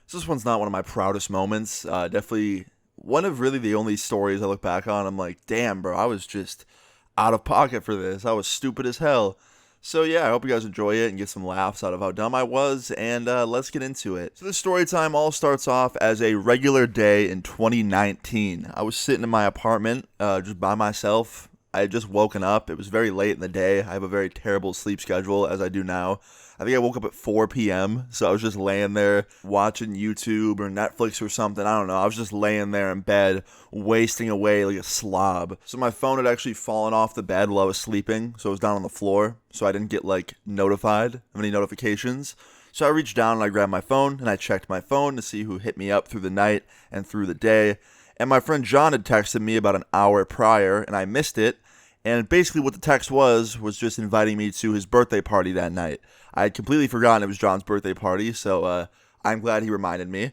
So this one's not one of my proudest moments. Definitely one of really the only stories I look back on. I'm like, damn, bro, I was just out of pocket for this. I was stupid as hell. So yeah, I hope you guys enjoy it and get some laughs out of how dumb I was, and let's get into it. So this story time all starts off as a regular day in 2019. I was sitting in my apartment just by myself. I had just woken up. It was very late in the day. I have a very terrible sleep schedule, as I do now. I think I woke up at 4 p.m., so I was just laying there watching YouTube or Netflix or something. I don't know. I was just laying there in bed, wasting away like a slob. So my phone had actually fallen off the bed while I was sleeping, so it was down on the floor, so I didn't get like notified of any notifications. So I reached down and I grabbed my phone and I checked my phone to see who hit me up through the night and through the day. And my friend John had texted me about an hour prior, and I missed it. And basically what the text was just inviting me to his birthday party that night. I had completely forgotten it was John's birthday party, so I'm glad he reminded me.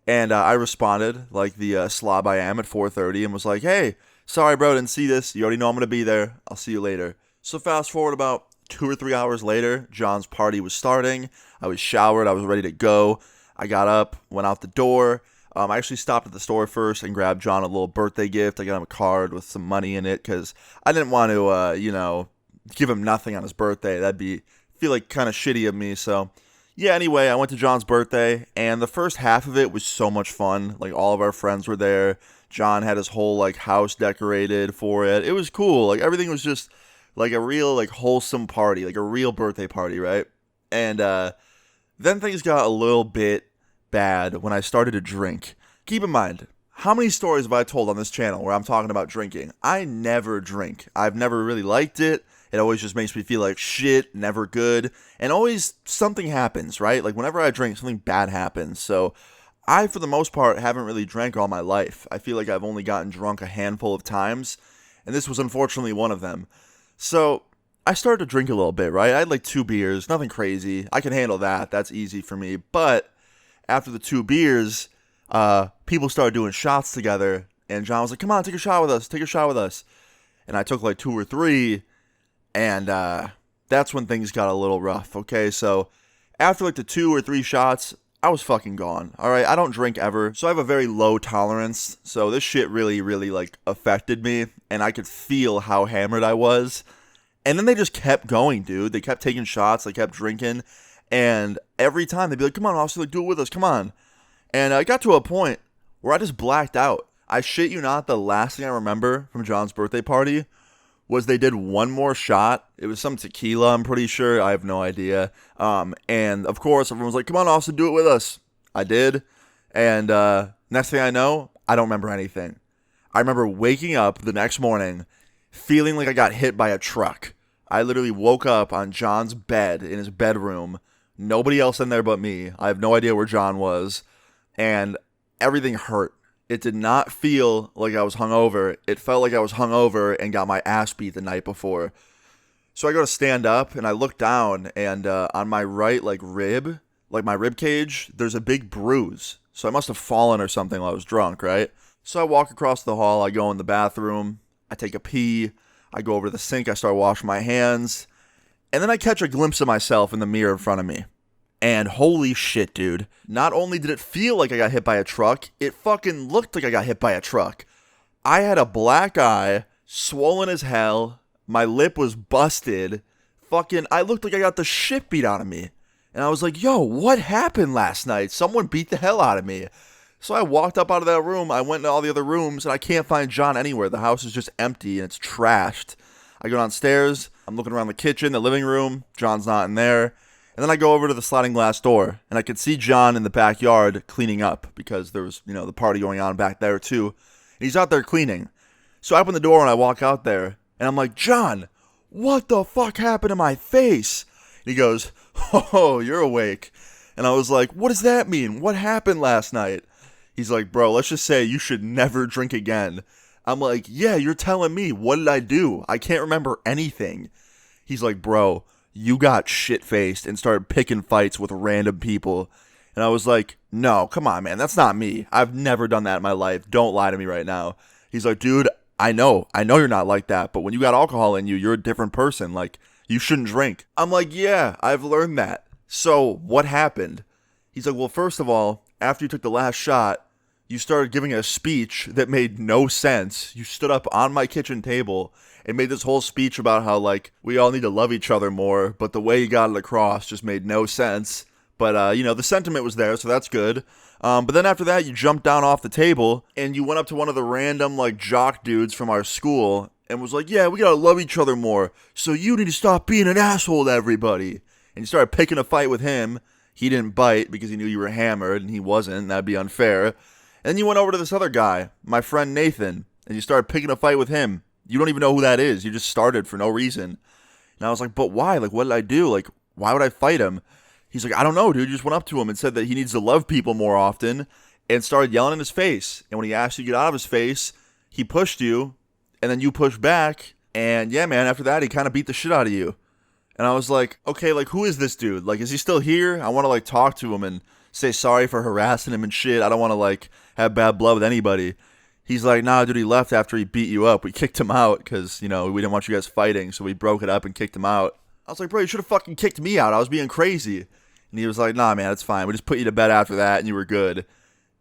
And I responded like the slob I am at 4:30 and was like, hey, sorry bro, didn't see this. You already know I'm going to be there. I'll see you later. So fast forward about 2 or 3 hours later, John's party was starting. I was showered. I was ready to go. I got up, went out the door. I actually stopped at the store first and grabbed John a little birthday gift. I got him a card with some money in it because I didn't want to, give him nothing on his birthday. Feel like kind of shitty of me. So, yeah, anyway, I went to John's birthday, and the first half of it was so much fun. Like, all of our friends were there. John had his whole, like, house decorated for it. It was cool. Like, everything was just, like, a real, like, wholesome party. Like, a real birthday party, right? And, then things got a little bit bad when I started to drink. Keep in mind, how many stories have I told on this channel where I'm talking about drinking? I never drink. I've never really liked it. It always just makes me feel like shit, never good. And always something happens, right? Like whenever I drink, something bad happens. So I, for the most part, haven't really drank all my life. I feel like I've only gotten drunk a handful of times. And this was unfortunately one of them. So I started to drink a little bit, right? I had like 2 beers, nothing crazy. I can handle that. That's easy for me. But after the 2 beers, people started doing shots together, and John was like, come on, take a shot with us. And I took like 2 or 3, and that's when things got a little rough, okay? So after like the 2 or 3 shots, I was fucking gone, all right? I don't drink ever, so I have a very low tolerance, so this shit really, really like affected me, and I could feel how hammered I was. And then they just kept going, dude. They kept taking shots, they kept drinking. And every time they'd be like, come on, officer, like, do it with us, come on. And I got to a point where I just blacked out. I shit you not, the last thing I remember from John's birthday party was they did one more shot. It was some tequila, I'm pretty sure. I have no idea. And of course, everyone was like, come on, officer, do it with us. I did. And next thing I know, I don't remember anything. I remember waking up the next morning feeling like I got hit by a truck. I literally woke up on John's bed in his bedroom. Nobody else in there but me. I have no idea where John was. And everything hurt. It did not feel like I was hungover. It felt like I was hungover and got my ass beat the night before. So I go to stand up and I look down, and on my right like rib, like my rib cage, there's a big bruise. So I must have fallen or something while I was drunk, right? So I walk across the hall, I go in the bathroom, I take a pee, I go over to the sink, I start washing my hands, and then I catch a glimpse of myself in the mirror in front of me. And holy shit, dude. Not only did it feel like I got hit by a truck, it fucking looked like I got hit by a truck. I had a black eye, swollen as hell, my lip was busted, I looked like I got the shit beat out of me. And I was like, yo, what happened last night? Someone beat the hell out of me. So I walked up out of that room, I went into all the other rooms, and I can't find John anywhere. The house is just empty and it's trashed. I go downstairs, I'm looking around the kitchen, the living room, John's not in there. And then I go over to the sliding glass door, and I could see John in the backyard cleaning up because there was, the party going on back there too. And he's out there cleaning. So I open the door and I walk out there, and I'm like, John, what the fuck happened to my face? And he goes, oh, you're awake. And I was like, what does that mean? What happened last night? He's like, bro, let's just say you should never drink again. I'm like, yeah, you're telling me. What did I do? I can't remember anything. He's like, bro, you got shit-faced and started picking fights with random people. And I was like, no, come on, man. That's not me. I've never done that in my life. Don't lie to me right now. He's like, dude, I know you're not like that. But when you got alcohol in you, you're a different person. Like, you shouldn't drink. I'm like, yeah, I've learned that. So what happened? He's like, well, first of all, after you took the last shot, you started giving a speech that made no sense. You stood up on my kitchen table and made this whole speech about how, like, we all need to love each other more, but the way you got it across just made no sense. But, you know, the sentiment was there, so that's good. But then after that, you jumped down off the table, and you went up to one of the random, like, jock dudes from our school, and was like, yeah, we gotta love each other more, so you need to stop being an asshole to everybody. And you started picking a fight with him. He didn't bite because he knew you were hammered, and he wasn't. That'd be unfair. And then you went over to this other guy, my friend Nathan, and you started picking a fight with him. You don't even know who that is. You just started for no reason. And I was like, but why? Like, what did I do? Like, why would I fight him? He's like, I don't know, dude. You just went up to him and said that he needs to love people more often and started yelling in his face. And when he asked you to get out of his face, he pushed you, and then you pushed back. And yeah, man, after that, he kind of beat the shit out of you. And I was like, okay, like, who is this dude? Like, is he still here? I want to, like, talk to him and say sorry for harassing him and shit. I don't want to, like, have bad blood with anybody. He's like, nah, dude, he left after he beat you up. We kicked him out because, you know, we didn't want you guys fighting, so we broke it up and kicked him out. I was like, bro, you should have fucking kicked me out. I was being crazy. And he was like, nah, man, it's fine. We just put you to bed after that, and you were good.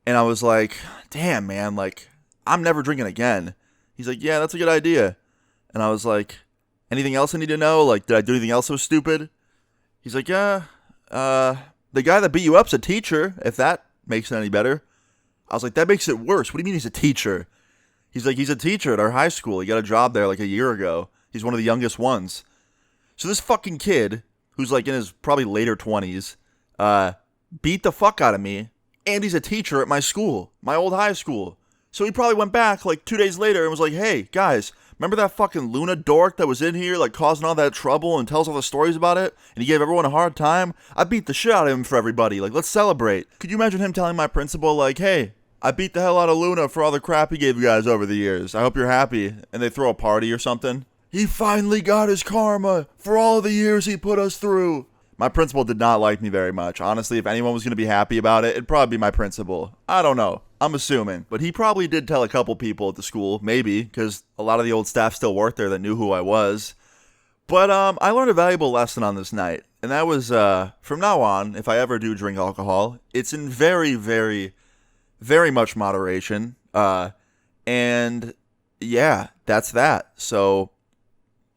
And I was like, damn, man, like, I'm never drinking again. He's like, yeah, that's a good idea. And I was like, anything else I need to know? Like, did I do anything else so stupid? He's like, yeah, the guy that beat you up's a teacher, if that makes it any better. I was like, that makes it worse. What do you mean he's a teacher? He's like, he's a teacher at our high school. He got a job there like a year ago. He's one of the youngest ones. So this fucking kid, who's like in his probably later 20s, beat the fuck out of me, and he's a teacher at my school, my old high school. So he probably went back like 2 days later and was like, hey, guys, remember that fucking Luna dork that was in here, like, causing all that trouble and tells all the stories about it? And he gave everyone a hard time? I beat the shit out of him for everybody. Like, let's celebrate. Could you imagine him telling my principal, like, hey, I beat the hell out of Luna for all the crap he gave you guys over the years. I hope you're happy. And they throw a party or something. He finally got his karma for all the years he put us through. My principal did not like me very much. Honestly, if anyone was going to be happy about it, it'd probably be my principal. I don't know. I'm assuming. But he probably did tell a couple people at the school, maybe, because a lot of the old staff still worked there that knew who I was. But I learned a valuable lesson on this night. And that was, from now on, if I ever do drink alcohol, it's in very, very, very much moderation. And yeah, that's that. So,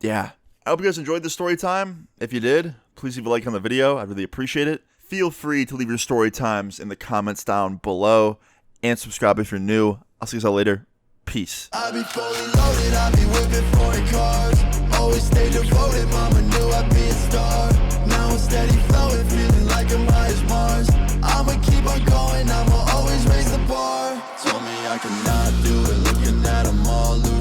yeah. I hope you guys enjoyed this story time. If you did, please leave a like on the video. I'd really appreciate it. Feel free to leave your story times in the comments down below. And subscribe if you're new. I'll see you all later. Peace. I be fully loaded, I be whipping foreign cars. Always stay devoted, mama knew I'd be a star. Now I'm steady flowing, feeling like I'm high as Mars. I'ma keep on going, I'ma always raise the bar. Told me I could not do it, looking at them all lose.